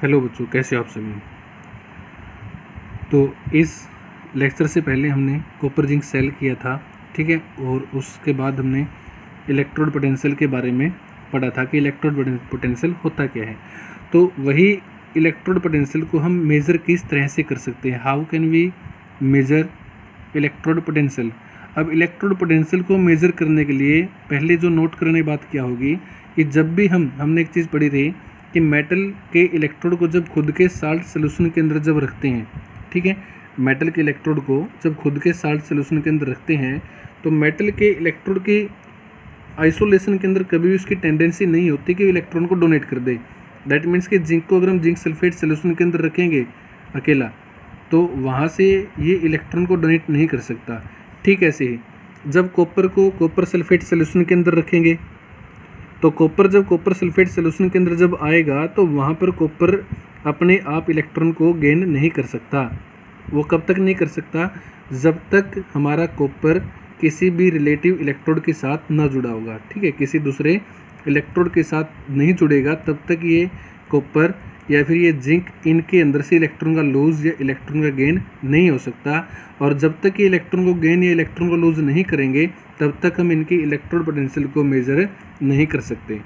Hello बच्चों, कैसे हो आप सभी। तो इस लेक्चर से पहले हमने कॉपर जिंक सेल किया था, ठीक है। और उसके बाद हमने इलेक्ट्रोड पोटेंशियल के बारे में पढ़ा था कि इलेक्ट्रोड पोटेंशियल होता क्या है। तो वही इलेक्ट्रोड पोटेंशियल को हम मेज़र किस तरह से कर सकते हैं, how can we measure electrode potential. अब इलेक्ट्रोड पोटेंशियल को मेज़र करने के लिए पहले जो नोट करने बात क्या होगी कि जब भी हमने एक चीज़ पढ़ी थी कि मेटल के इलेक्ट्रोड को जब खुद के साल्ट सोल्यूशन के अंदर जब रखते हैं, ठीक है, मेटल के इलेक्ट्रोड को जब खुद के साल्ट सोल्यूशन के अंदर रखते हैं तो मेटल के इलेक्ट्रोड की आइसोलेशन के अंदर कभी भी उसकी टेंडेंसी नहीं होती कि इलेक्ट्रॉन को डोनेट कर दे। दैट मीन्स कि जिंक को अगर हम जिंक सल्फेट सोल्यूशन के अंदर रखेंगे अकेला तो वहाँ से ये इलेक्ट्रॉन को डोनेट नहीं कर सकता। ठीक ऐसे ही जब कॉपर को कॉपर सल्फेट सोल्यूशन के अंदर रखेंगे तो कॉपर जब कॉपर सल्फेट सोल्यूशन के अंदर जब आएगा तो वहाँ पर कॉपर अपने आप इलेक्ट्रॉन को गेन नहीं कर सकता। वो कब तक नहीं कर सकता, जब तक हमारा कॉपर किसी भी रिलेटिव इलेक्ट्रोड के साथ ना जुड़ा होगा, ठीक है। किसी दूसरे इलेक्ट्रोड के साथ नहीं जुड़ेगा तब तक ये कॉपर या फिर ये जिंक इनके अंदर से इलेक्ट्रॉन का लूज या इलेक्ट्रॉन का गेन नहीं हो सकता। और जब तक ये इलेक्ट्रॉन को गेन या इलेक्ट्रॉन को लूज नहीं करेंगे तब तक हम इनकी इलेक्ट्रोड पोटेंशियल को मेज़र नहीं कर सकते।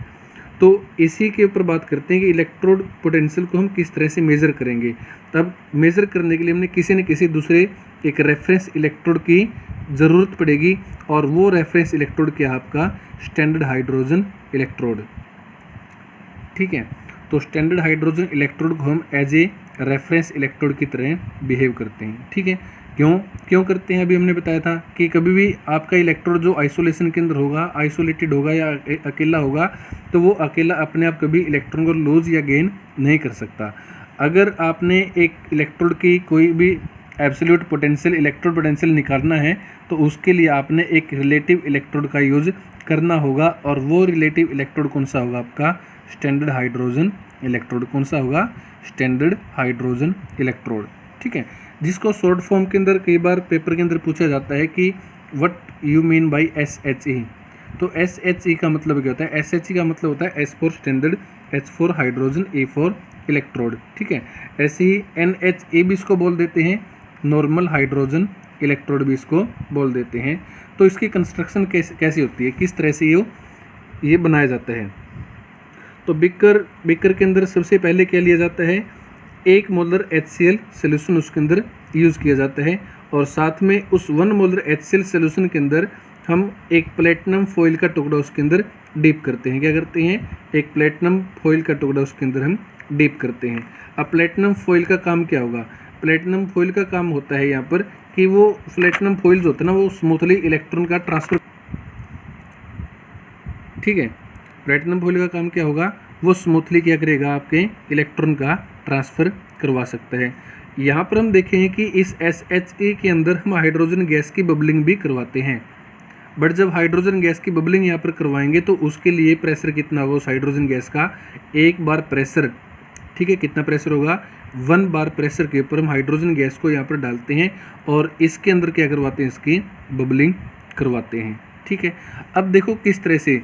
तो इसी के ऊपर बात करते हैं कि इलेक्ट्रोड पोटेंशियल को हम किस तरह से मेज़र करेंगे। तब मेज़र करने के लिए हमने किसी न किसी दूसरे एक रेफरेंस इलेक्ट्रोड की ज़रूरत पड़ेगी और वो रेफरेंस इलेक्ट्रोड क्या है आपका स्टैंडर्ड हाइड्रोजन इलेक्ट्रोड, ठीक है। तो स्टैंडर्ड हाइड्रोजन इलेक्ट्रोड को हम एज ए रेफरेंस इलेक्ट्रोड की तरह बिहेव करते हैं, ठीक है। क्यों करते हैं, अभी हमने बताया था कि कभी भी आपका इलेक्ट्रोड जो आइसोलेशन के अंदर होगा, आइसोलेटेड होगा या अकेला होगा तो वो अकेला अपने आप कभी इलेक्ट्रॉन को लूज या गेन नहीं कर सकता। अगर आपने एक इलेक्ट्रोड की कोई भी एब्सोल्यूट पोटेंशियल इलेक्ट्रोड पोटेंशियल निकालना है तो उसके लिए आपने एक रिलेटिव इलेक्ट्रोड का यूज करना होगा और वो रिलेटिव इलेक्ट्रोड कौन सा होगा आपका स्टैंडर्ड हाइड्रोजन इलेक्ट्रोड। कौन सा होगा स्टैंडर्ड हाइड्रोजन इलेक्ट्रोड, ठीक है। जिसको शॉर्ट फॉर्म के अंदर कई बार पेपर के अंदर पूछा जाता है कि what you mean by SHE। तो SHE का मतलब क्या होता है, SHE का मतलब होता है S for standard, H for hydrogen, E for electrode, ठीक है। ऐसे ही NHE भी इसको बोल देते हैं, नॉर्मल हाइड्रोजन इलेक्ट्रोड भी इसको बोल देते हैं। तो इसकी कंस्ट्रक्शन कैसी होती है, किस तरह से ये बनाया जाता है। तो बिकर के अंदर सबसे पहले क्या लिया जाता है, 1 मोलर HCl सोल्यूशन उसके अंदर यूज़ किया जाता है और साथ में उस 1 मोलर HCl सोल्यूशन के अंदर हम एक प्लेटिनम फॉइल का टुकड़ा उसके अंदर डीप करते हैं। क्या करते हैं, एक प्लेटिनम फॉइल का टुकड़ा उसके अंदर हम डीप करते हैं। अब प्लेटिनम फॉइल का काम क्या होगा, प्लेटिनम फॉइल का काम होता है यहाँ पर कि वो प्लेटिनम फॉइल जो होता है ना वो स्मूथली इलेक्ट्रॉन का ट्रांसफर, ठीक है। प्लेटिनम फॉइल का काम क्या होगा, वो स्मूथली क्या करेगा आपके इलेक्ट्रॉन का ट्रांसफ़र करवा सकता है। यहाँ पर हम देखें कि इस SHE के अंदर हम हाइड्रोजन गैस की बबलिंग भी करवाते हैं। बट जब हाइड्रोजन गैस की बबलिंग यहाँ पर करवाएंगे तो उसके लिए प्रेशर कितना होगा उस हाइड्रोजन गैस का, 1 बार प्रेशर, ठीक है। कितना प्रेशर होगा, 1 बार प्रेशर के ऊपर हम हाइड्रोजन गैस को यहाँ पर डालते हैं और इसके अंदर क्या करवाते हैं, इसकी बबलिंग करवाते हैं, ठीक है। अब देखो किस तरह से,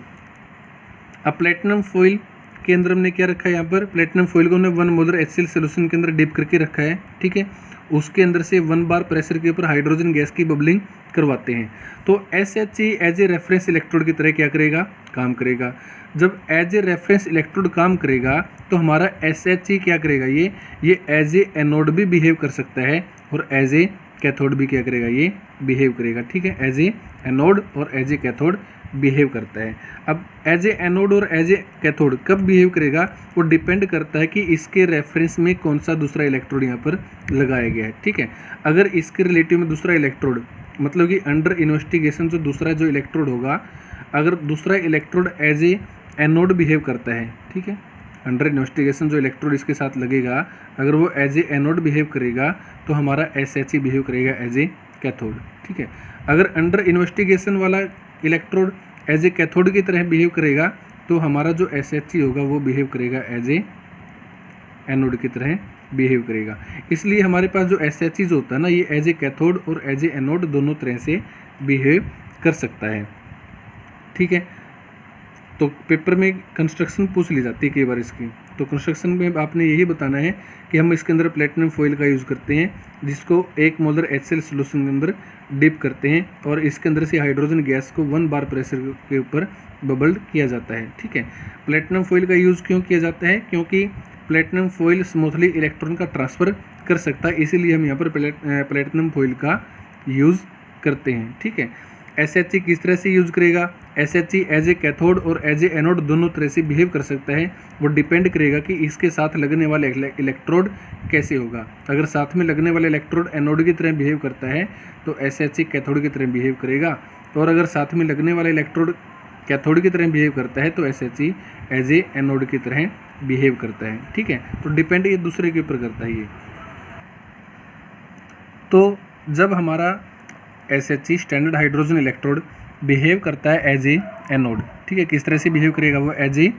अब प्लेटिनम फॉइल के अंदर हमने क्या रखा है, यहाँ पर प्लेटिनम फॉइल को हमने 1 मोलर HCl सोल्यूशन के अंदर डिप करके रखा है, ठीक है। उसके अंदर से 1 बार प्रेशर के ऊपर हाइड्रोजन गैस की बबलिंग करवाते हैं। तो SHE as a reference electrode की तरह क्या करेगा, काम करेगा। जब एज ए रेफरेंस इलेक्ट्रोड काम करेगा तो हमारा SHE क्या करेगा, ये एज ए एनोड भी बिहेव कर सकता है और एज ए कैथोड भी क्या करेगा, ये बिहेव करेगा, ठीक है। एज ए एनोड और एज ए कैथोड बिहेव करता है। अब एज ए एनोड और एज ए कैथोड कब बिहेव करेगा, वो डिपेंड करता है कि इसके रेफरेंस में कौन सा दूसरा इलेक्ट्रोड यहाँ पर लगाया गया है, ठीक है। अगर इसके रिलेटिव में दूसरा इलेक्ट्रोड, मतलब कि अंडर इन्वेस्टिगेशन जो दूसरा जो इलेक्ट्रोड होगा, अगर दूसरा electrode as a anode behave करता है, ठीक है, अंडर इन्वेस्टिगेशन जो इलेक्ट्रोड इसके साथ लगेगा अगर वो एज ए एनोड बिहेव करेगा तो हमारा SHE बिहेव करेगा एज ए कैथोड, ठीक है। अगर अंडर इन्वेस्टिगेशन वाला इलेक्ट्रोड एज ए कैथोड की तरह बिहेव करेगा तो हमारा जो SHE होगा वो बिहेव करेगा एज ए एनोड की तरह बिहेव करेगा। इसलिए हमारे पास जो SHE जो होता है ना, ये एज ए कैथोड और एज ए एनोड दोनों तरह से बिहेव कर सकता है, ठीक है। तो पेपर में कंस्ट्रक्शन पूछ ली जाती है कई बार इसकी। तो कंस्ट्रक्शन में आपने यही बताना है कि हम इसके अंदर प्लेटिनम फॉइल का यूज़ करते हैं, जिसको 1 मोलर HCl सोल्यूशन के अंदर डिप करते हैं और इसके अंदर से हाइड्रोजन गैस को 1 बार प्रेशर के ऊपर बबल्ड किया जाता है। ठीक है, प्लेटिनम फॉइल का यूज़ क्यों किया जाता है? क्योंकि प्लेटिनम फॉइल स्मूथली इलेक्ट्रॉन का ट्रांसफ़र कर सकता है, इसीलिए हम यहाँ पर प्लेटिनम फॉइल का यूज़ करते हैं। ठीक है, SHE किस तरह से यूज़ करेगा? SHE एज ए कैथोड और एज ए एनोड दोनों तरह से बिहेव कर सकता है। वो डिपेंड करेगा कि इसके साथ लगने वाला इलेक्ट्रोड कैसे होगा। अगर साथ में लगने वाला इलेक्ट्रोड एनोड की तरह बिहेव करता है तो SHE कैथोड की तरह बिहेव करेगा, और अगर साथ में लगने वाला इलेक्ट्रोड कैथोड की तरह बिहेव करता है तो SHE एज ए एनोड की तरह बिहेव करता है। ठीक है, तो डिपेंड ये दूसरे के ऊपर करता है ये। तो जब हमारा SHE standard hydrogen electrode behave करता है एज ए एनोड, ठीक है, किस तरह से बिहेव करेगा वो? एज ए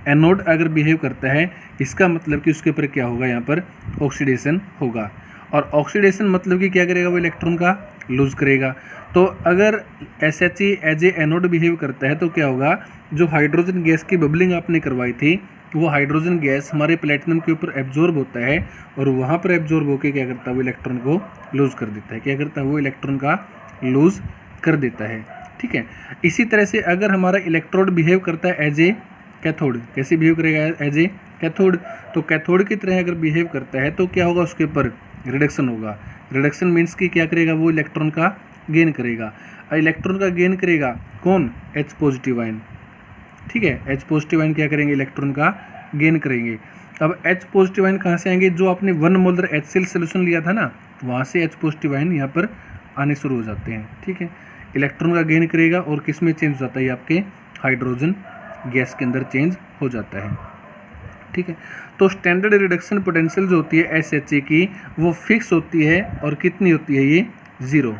एनोड अगर बिहेव करता है, इसका मतलब कि उसके ऊपर क्या होगा? यहाँ पर ऑक्सीडेशन होगा, और ऑक्सीडेशन मतलब कि क्या करेगा? वो इलेक्ट्रॉन का लूज करेगा। तो अगर SHE as a anode behave करता है तो क्या होगा? जो हाइड्रोजन गैस की बबलिंग आपने करवाई थी, वो हाइड्रोजन गैस हमारे प्लेटिनम के ऊपर एब्जॉर्ब होता है, और वहाँ पर एब्जॉर्ब होकर क्या करता है? वो इलेक्ट्रॉन को लूज कर देता है। क्या करता है? वो इलेक्ट्रॉन का लूज कर देता है। ठीक है, इसी तरह से अगर हमारा इलेक्ट्रोड बिहेव करता है एज ए कैथोड, कैसे बिहेव करेगा? As a cathode. तो कैथोड की तरह अगर बिहेव करता है तो क्या होगा? उसके ऊपर रिडक्शन होगा। रिडक्शन मीन्स कि क्या करेगा? वो इलेक्ट्रॉन का गेन करेगा। इलेक्ट्रॉन का गेन करेगा कौन? H positive ion. ठीक है, H पॉजिटिव आयन क्या करेंगे? इलेक्ट्रॉन का गेन करेंगे। अब H पॉजिटिव आयन कहाँ से आएंगे? जो आपने 1 मोलर HCl सोल्यूशन लिया था ना, वहाँ से H पॉजिटिव आयन यहाँ पर आने शुरू हो जाते हैं। ठीक है, इलेक्ट्रॉन का गेन करेगा और किस में चेंज हो जाता है? आपके हाइड्रोजन गैस के अंदर चेंज हो जाता है। ठीक है, तो स्टैंडर्ड रिडक्शन पोटेंशियल जो होती है SHE की, वो फिक्स होती है, और कितनी होती है? ये 0।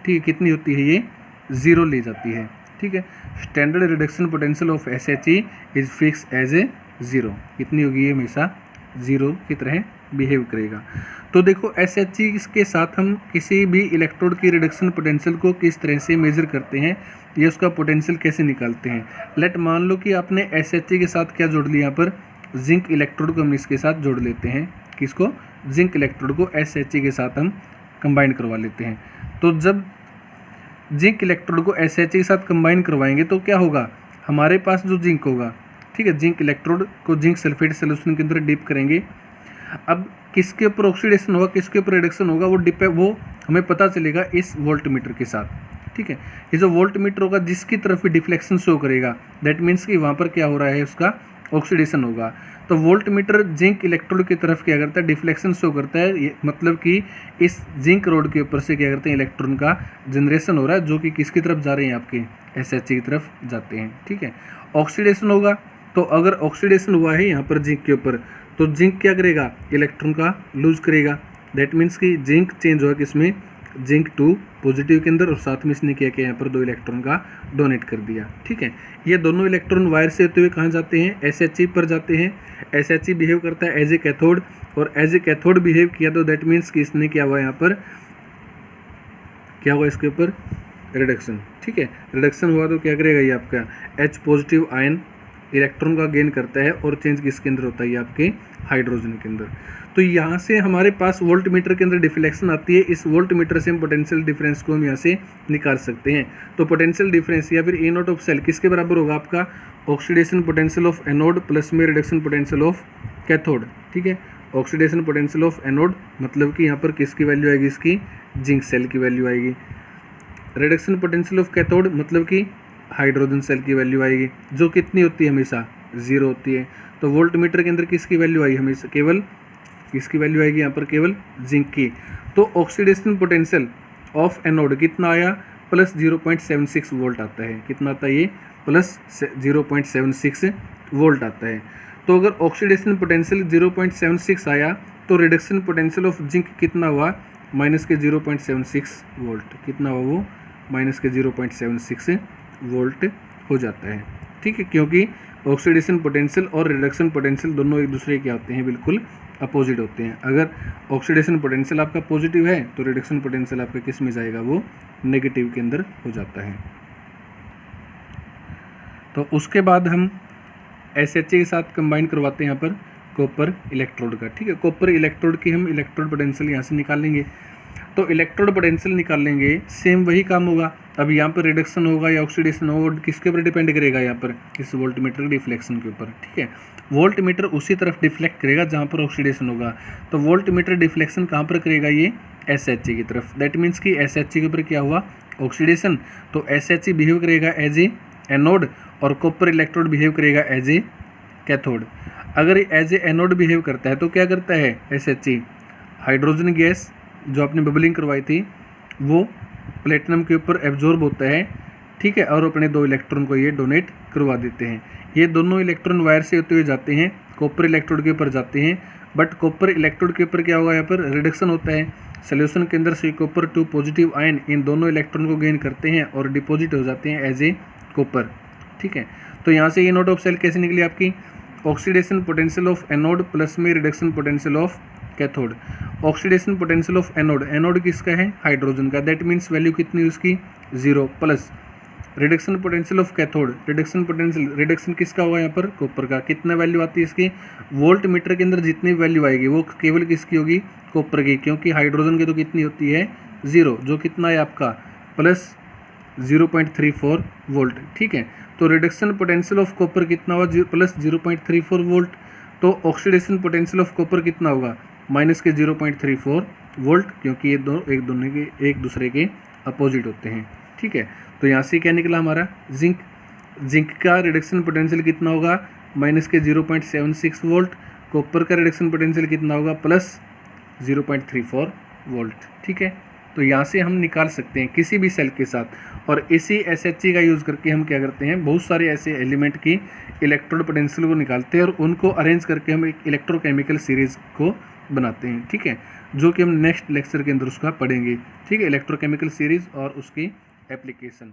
ठीक है, कितनी होती है? ये 0 ली जाती है। ठीक है, standard reduction potential of SHE is fix as a 0। कितनी होगी? ये हमेशा 0 की तरह बिहेव करेगा। तो देखो SHE के साथ हम किसी भी इलेक्ट्रोड की रिडक्शन पोटेंशियल को किस तरह से मेजर करते हैं, या उसका पोटेंशियल कैसे निकालते हैं। लेट मान लो कि आपने SHE के साथ क्या जोड़ लिया? यहाँ पर जिंक इलेक्ट्रोड को हम इसके साथ जोड़ लेते हैं। किसको? जिंक इलेक्ट्रोड को SHE के साथ हम कंबाइन करवा लेते हैं। तो जब जिंक इलेक्ट्रोड को SHE के साथ कंबाइन करवाएंगे तो क्या होगा? हमारे पास जो जिंक होगा, ठीक है, जिंक इलेक्ट्रोड को जिंक सल्फेट सोल्यूशन के अंदर डिप करेंगे। अब किसके ऊपर ऑक्सीडेशन होगा, किसके ऊपर रिडक्शन होगा, वो हमें पता चलेगा इस वोल्टमीटर के साथ। ठीक है, ये जो वोल्टमीटर होगा जिसकी तरफ भी डिफ्लेक्शन शो करेगा, दैट मीन्स कि वहाँ पर क्या हो रहा है? उसका ऑक्सीडेशन होगा। तो वोल्टमीटर जिंक इलेक्ट्रोड की तरफ क्या करता है? डिफ्लेक्शन शो करता है। ये मतलब कि इस जिंक रोड के ऊपर से क्या करते हैं? इलेक्ट्रॉन का जनरेशन हो रहा है, जो कि किसकी तरफ जा रहे हैं? आपके SHE की तरफ जाते हैं। ठीक है, ऑक्सीडेशन होगा। तो अगर ऑक्सीडेशन हुआ है यहाँ पर जिंक के ऊपर, तो जिंक क्या करेगा? इलेक्ट्रॉन का लूज करेगा। दैट मीन्स कि जिंक चेंज हुआ किसमें? जिंक 2 पॉजिटिव के अंदर, और साथ में इसने क्या किया? यहाँ पर 2 इलेक्ट्रॉन का डोनेट कर दिया। ठीक है, ये दोनों इलेक्ट्रॉन वायर से होते हुए कहाँ जाते हैं? SHE पर जाते हैं। SHE बिहेव करता है एज ए कैथोड, और एज ए कैथोड बिहेव किया तो दैट मीन्स कि इसने क्या हुआ? यहाँ पर क्या हुआ? इसके ऊपर रिडक्शन। ठीक है, रिडक्शन हुआ तो क्या करेगा? ये आपका H पॉजिटिव आयन इलेक्ट्रॉन का गेन करता है, और चेंज किसके अंदर होता है? ये आपके हाइड्रोजन के अंदर। तो यहाँ से हमारे पास वोल्टमीटर के अंदर डिफ्लेक्शन आती है। इस वोल्टमीटर से हम पोटेंशियल डिफरेंस को हम यहाँ से निकाल सकते हैं। तो पोटेंशियल डिफरेंस या फिर E नॉट ऑफ सेल किसके बराबर होगा? आपका oxidation potential of anode plus में रिडक्शन पोटेंशियल ऑफ कैथोड। ठीक है, ऑक्सीडेशन पोटेंशियल ऑफ एनोड मतलब कि यहाँ पर किसकी वैल्यू आएगी? इसकी जिंक सेल की वैल्यू आएगी। रिडक्शन पोटेंशियल ऑफ कैथोड मतलब कि हाइड्रोजन सेल की वैल्यू आएगी, जो कितनी होती है? हमेशा 0 होती है। तो वोल्टमीटर के अंदर किसकी वैल्यू आई? हमेशा केवल किसकी वैल्यू आएगी? यहाँ पर केवल जिंक की। तो ऑक्सीडेशन पोटेंशियल ऑफ एनोड कितना आया? प्लस 0.76 वोल्ट आता है। कितना आता है ये? प्लस 0.76 वोल्ट आता है। तो अगर ऑक्सीडेशन पोटेंशियल 0.76 आया तो रिडक्शन पोटेंशियल ऑफ जिंक कितना हुआ? माइनस के 0.76 वोल्ट। कितना हुआ वो? माइनस के 0.76 वोल्ट हो जाता है। ठीक है, क्योंकि ऑक्सीडेशन पोटेंशियल और रिडक्शन पोटेंशियल दोनों एक दूसरे के आते हैं, बिल्कुल अपोजिट होते हैं। अगर ऑक्सीडेशन पोटेंशियल आपका पॉजिटिव है तो रिडक्शन पोटेंशियल आपका किस में जाएगा? वो नेगेटिव के अंदर हो जाता है। तो उसके बाद हम SHA के साथ कंबाइन करवाते हैं यहाँ पर कॉपर इलेक्ट्रोड का, ठीक है। कॉपर इलेक्ट्रोड की हम इलेक्ट्रोड पोटेंशियल यहाँ से निकाल लेंगे। तो इलेक्ट्रोड पोटेंशियल निकालेंगे, सेम वही काम होगा। अब यहाँ पर रिडक्शन होगा या ऑक्सीडेशन होगा, किसके ऊपर डिपेंड करेगा, यहाँ पर इस वोल्टमीटर के डिफ्लेक्शन के ऊपर, ठीक है। वोल्टमीटर उसी तरफ डिफ्लेक्ट करेगा जहाँ पर ऑक्सीडेशन होगा। तो वोल्टमीटर डिफ्लेक्शन कहाँ पर करेगा, ये SHA की तरफ। दैट मीन्स कि SHA के ऊपर क्या हुआ, ऑक्सीडेशन। तो SHA बिहेव करेगा एज ए एनोड और कॉपर इलेक्ट्रोड बिहेव करेगा एज ए कैथोड। अगर एज ए एनोड बिहेव करता है तो क्या करता है SHA, हाइड्रोजन गैस जो आपने बबलिंग करवाई थी वो प्लेटिनम के ऊपर एब्जॉर्ब होता है, ठीक है, और अपने 2 इलेक्ट्रॉन को ये डोनेट करवा देते हैं। ये दोनों इलेक्ट्रॉन वायर से होते हुए जाते हैं, कॉपर इलेक्ट्रोड के ऊपर जाते हैं। बट कॉपर इलेक्ट्रोड के ऊपर क्या होगा, यहाँ पर रिडक्शन होता है। सोल्यूशन के अंदर से कॉपर 2 पॉजिटिव आयन इन दोनों इलेक्ट्रॉन को गेन करते हैं और डिपॉजिट हो जाते हैं एज ए कॉपर, ठीक है। तो यहाँ से ये नोट ऑफ सेल कैसे निकली आपकी, oxidation potential of anode plus में reduction potential of cathode. Oxidation potential of anode, anode किसका है, हाइड्रोजन का। दैट मीन्स वैल्यू कितनी उसकी 0 plus reduction potential of cathode, reduction potential, reduction किसका होगा यहाँ पर, कॉपर का। कितना वैल्यू आती है इसकी, वोल्ट मीटर के अंदर जितनी वैल्यू आएगी वो केवल किसकी होगी, कॉपर की, क्योंकि हाइड्रोजन की तो कितनी होती है 0, जो कितना है आपका प्लस 0.34 वोल्ट, ठीक है। तो रिडक्शन पोटेंशियल ऑफ कॉपर कितना होगा, प्लस 0.34 वोल्ट। तो ऑक्सीडेशन पोटेंशियल ऑफ कॉपर कितना होगा, माइनस के 0.34 वोल्ट, क्योंकि ये दोनों एक दूसरे के अपोजिट होते हैं, ठीक है। तो यहाँ से क्या निकला हमारा, जिंक का रिडक्शन पोटेंशियल कितना होगा, माइनस के 0.76 वोल्ट। कॉपर का रिडक्शन पोटेंशियल कितना होगा, प्लस 0.34 वोल्ट, ठीक है। तो यहाँ से हम निकाल सकते हैं किसी भी सेल के साथ। और इसी SHA का यूज़ करके हम क्या करते हैं, बहुत सारे ऐसे एलिमेंट की इलेक्ट्रोड पोटेंशियल को निकालते हैं और उनको अरेंज करके हम एक इलेक्ट्रोकेमिकल सीरीज़ को बनाते हैं, ठीक है, जो कि हम नेक्स्ट लेक्चर के अंदर उसका पढ़ेंगे, ठीक है, इलेक्ट्रोकेमिकल सीरीज़ और उसकी एप्लीकेशन।